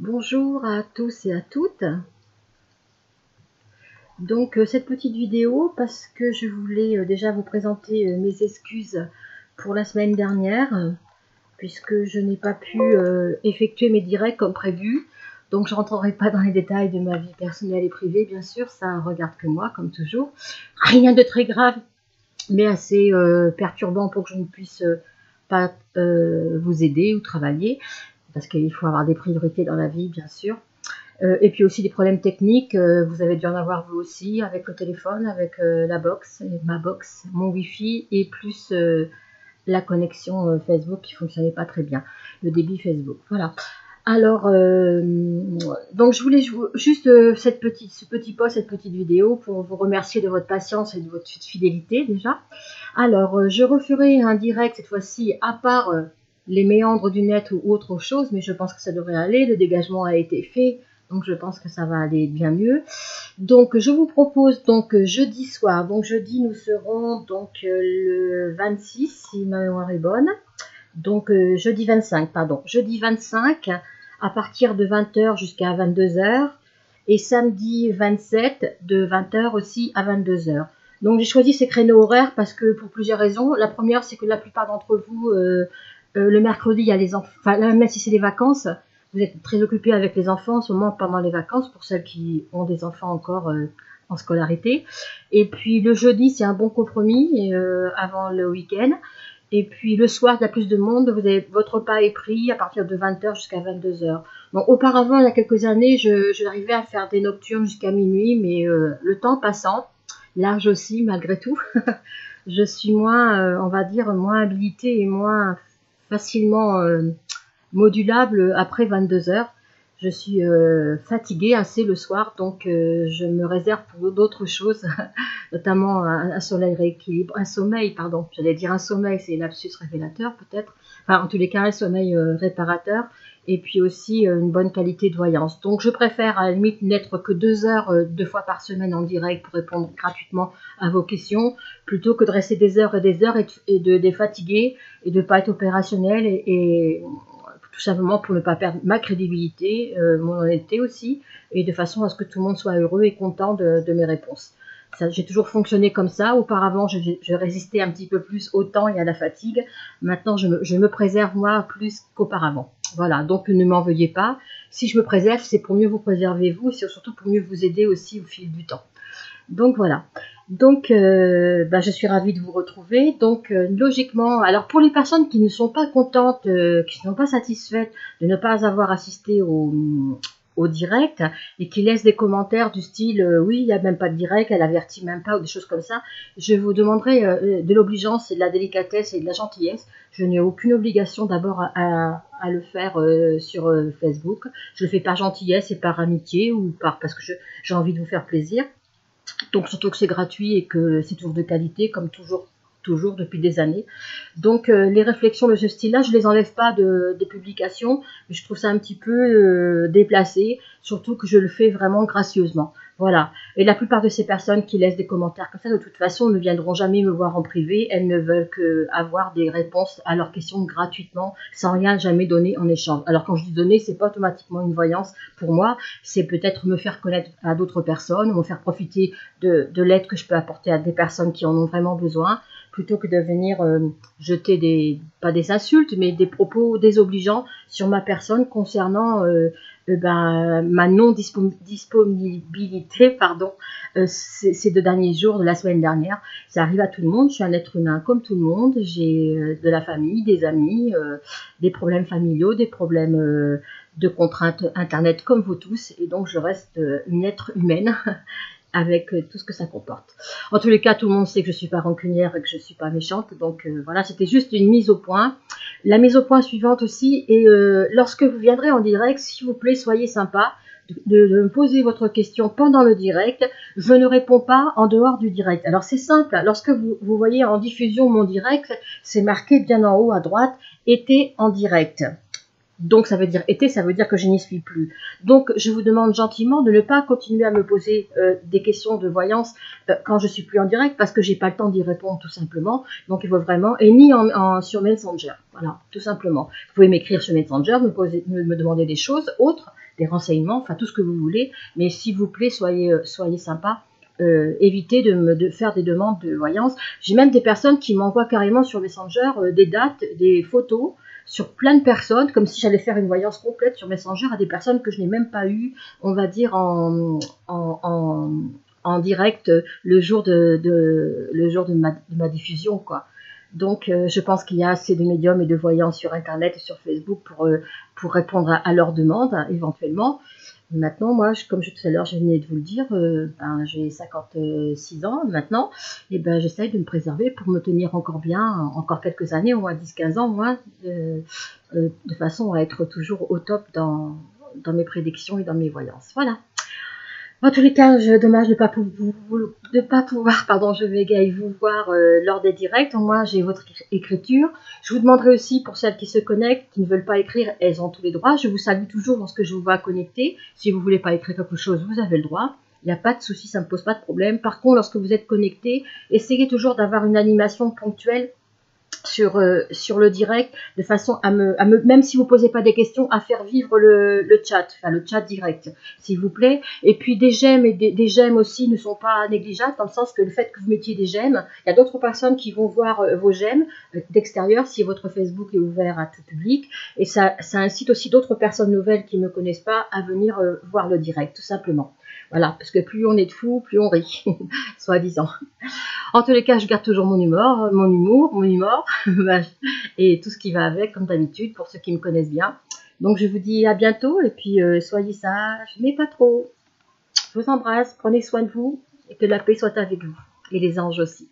Bonjour à tous et à toutes. Donc cette petite vidéo parce que je voulais déjà vous présenter mes excuses pour la semaine dernière puisque je n'ai pas pu effectuer mes directs comme prévu. Donc je ne rentrerai pas dans les détails de ma vie personnelle et privée, bien sûr, ça regarde que moi comme toujours. Rien de très grave mais assez perturbant pour que je ne puisse pas vous aider ou travailler parce qu'il faut avoir des priorités dans la vie, bien sûr. Et puis aussi des problèmes techniques, vous avez dû en avoir vous aussi avec le téléphone, avec la box, ma box, mon wifi et plus la connexion Facebook qui fonctionnait pas très bien, le débit Facebook. Voilà. Alors, donc je voulais juste ce petit post, cette petite vidéo pour vous remercier de votre patience et de votre fidélité déjà. Alors, je referai un direct cette fois-ci à part les méandres du net ou autre chose, mais je pense que ça devrait aller. Le dégagement a été fait, donc je pense que ça va aller bien mieux. Donc, je vous propose donc jeudi soir. Donc, jeudi, nous serons donc le 26, si ma mémoire est bonne. Donc, jeudi 25, pardon. Jeudi 25, à partir de 20 h jusqu'à 22 h. Et samedi 27, de 20 h aussi à 22 h. Donc, j'ai choisi ces créneaux horaires parce que pour plusieurs raisons. La première, c'est que la plupart d'entre vous, le mercredi, il y a les enfants. Enfin, même si c'est les vacances, vous êtes très occupés avec les enfants en ce moment pendant les vacances, pour celles qui ont des enfants encore en scolarité. Et puis, le jeudi, c'est un bon compromis avant le week-end. Et puis le soir, il y a plus de monde, votre repas est pris à partir de 20 h jusqu'à 22 h. Donc auparavant, il y a quelques années, j'arrivais à faire des nocturnes jusqu'à minuit, mais le temps passant, l'âge aussi malgré tout, je suis moins, on va dire, moins habilitée et moins facilement modulable après 22 h. Je suis fatiguée assez le soir, donc je me réserve pour d'autres choses, notamment un sommeil rééquilibre, j'allais dire un sommeil, c'est lapsus révélateur peut-être, enfin en tous les cas un sommeil réparateur, et puis aussi une bonne qualité de voyance. Donc je préfère à la limite n'être que 2 heures 2 fois par semaine en direct pour répondre gratuitement à vos questions, plutôt que de rester des heures et des heures et de fatiguer et de ne pas être opérationnel et tout simplement pour ne pas perdre ma crédibilité, mon honnêteté aussi, et de façon à ce que tout le monde soit heureux et content de mes réponses. J'ai toujours fonctionné comme ça. Auparavant, je résistais un petit peu plus au temps et à la fatigue. Maintenant, je me préserve moi plus qu'auparavant. Voilà, donc ne m'en veuillez pas. Si je me préserve, c'est pour mieux vous préserver vous, et c'est surtout pour mieux vous aider aussi au fil du temps. Donc voilà. Donc je suis ravie de vous retrouver. Donc logiquement, alors pour les personnes qui ne sont pas contentes, qui ne sont pas satisfaites de ne pas avoir assisté au direct et qui laissent des commentaires du style oui, il n'y a même pas de direct, elle avertit même pas ou des choses comme ça, je vous demanderai de l'obligeance et de la délicatesse et de la gentillesse. Je n'ai aucune obligation d'abord à le faire sur Facebook. Je le fais par gentillesse et par amitié ou parce que j'ai envie de vous faire plaisir. Donc surtout que c'est gratuit et que c'est toujours de qualité, comme toujours depuis des années. Donc les réflexions de ce style-là, je les enlève pas des publications, mais je trouve ça un petit peu déplacé, surtout que je le fais vraiment gracieusement. Voilà. Et la plupart de ces personnes qui laissent des commentaires comme ça, de toute façon, ne viendront jamais me voir en privé. Elles ne veulent que avoir des réponses à leurs questions gratuitement, sans rien jamais donner en échange. Alors quand je dis donner, c'est pas automatiquement une voyance pour moi. C'est peut-être me faire connaître à d'autres personnes, me faire profiter de l'aide que je peux apporter à des personnes qui en ont vraiment besoin, plutôt que de venir jeter pas des insultes, mais des propos désobligeants sur ma personne concernant ma non-disponibilité ces 2 derniers jours de la semaine dernière. Ça arrive à tout le monde, je suis un être humain comme tout le monde, j'ai de la famille, des amis, des problèmes familiaux, des problèmes de contraintes internet comme vous tous, et donc je reste une être humaine avec tout ce que ça comporte. En tous les cas, tout le monde sait que je ne suis pas rancunière et que je ne suis pas méchante. Donc voilà, c'était juste une mise au point. La mise au point suivante aussi, et lorsque vous viendrez en direct, s'il vous plaît, soyez sympa de me poser votre question pendant le direct. Je ne réponds pas en dehors du direct. Alors c'est simple, lorsque vous voyez en diffusion mon direct, c'est marqué bien en haut à droite, été en direct. Donc ça veut dire été, ça veut dire que je n'y suis plus. Donc je vous demande gentiment de ne pas continuer à me poser des questions de voyance quand je suis plus en direct, parce que j'ai pas le temps d'y répondre tout simplement. Donc il faut vraiment, et ni sur Messenger, voilà, tout simplement. Vous pouvez m'écrire sur Messenger, me demander des choses autres, des renseignements, enfin tout ce que vous voulez, mais s'il vous plaît, soyez sympa. Évitez de faire des demandes de voyance. J'ai même des personnes qui m'envoient carrément sur Messenger des dates, des photos sur plein de personnes, comme si j'allais faire une voyance complète sur Messenger à des personnes que je n'ai même pas eues, on va dire, en direct le jour de ma diffusion, quoi. Donc, je pense qu'il y a assez de médiums et de voyants sur Internet et sur Facebook pour répondre à leurs demandes, éventuellement. Maintenant, moi, comme tout à l'heure, je venais de vous le dire, j'ai 56 ans maintenant, et ben, j'essaye de me préserver pour me tenir encore bien, encore quelques années, au moins 10-15 ans, moi, de façon à être toujours au top dans mes prédictions et dans mes voyances. Voilà. En tous les cas, dommage de ne pas pouvoir, pardon, je vais vous voir lors des directs. Moi, j'ai votre écriture. Je vous demanderai aussi, pour celles qui se connectent, qui ne veulent pas écrire, elles ont tous les droits. Je vous salue toujours lorsque je vous vois connecter. Si vous ne voulez pas écrire quelque chose, vous avez le droit. Il n'y a pas de souci, ça ne me pose pas de problème. Par contre, lorsque vous êtes connecté, essayez toujours d'avoir une animation ponctuelle sur le direct, de façon à même si vous posez pas des questions, à faire vivre le chat, enfin le chat direct, s'il vous plaît. Et puis des j'aime et des j'aime aussi ne sont pas négligeables, dans le sens que le fait que vous mettiez des j'aime, il y a d'autres personnes qui vont voir vos j'aime d'extérieur si votre Facebook est ouvert à tout public, et ça incite aussi d'autres personnes nouvelles qui ne me connaissent pas à venir voir le direct, tout simplement. Voilà, parce que plus on est de fous, plus on rit, soi-disant. En tous les cas, je garde toujours mon humour, et tout ce qui va avec, comme d'habitude, pour ceux qui me connaissent bien. Donc, je vous dis à bientôt, et puis soyez sages, mais pas trop. Je vous embrasse, prenez soin de vous, et que la paix soit avec vous, et les anges aussi.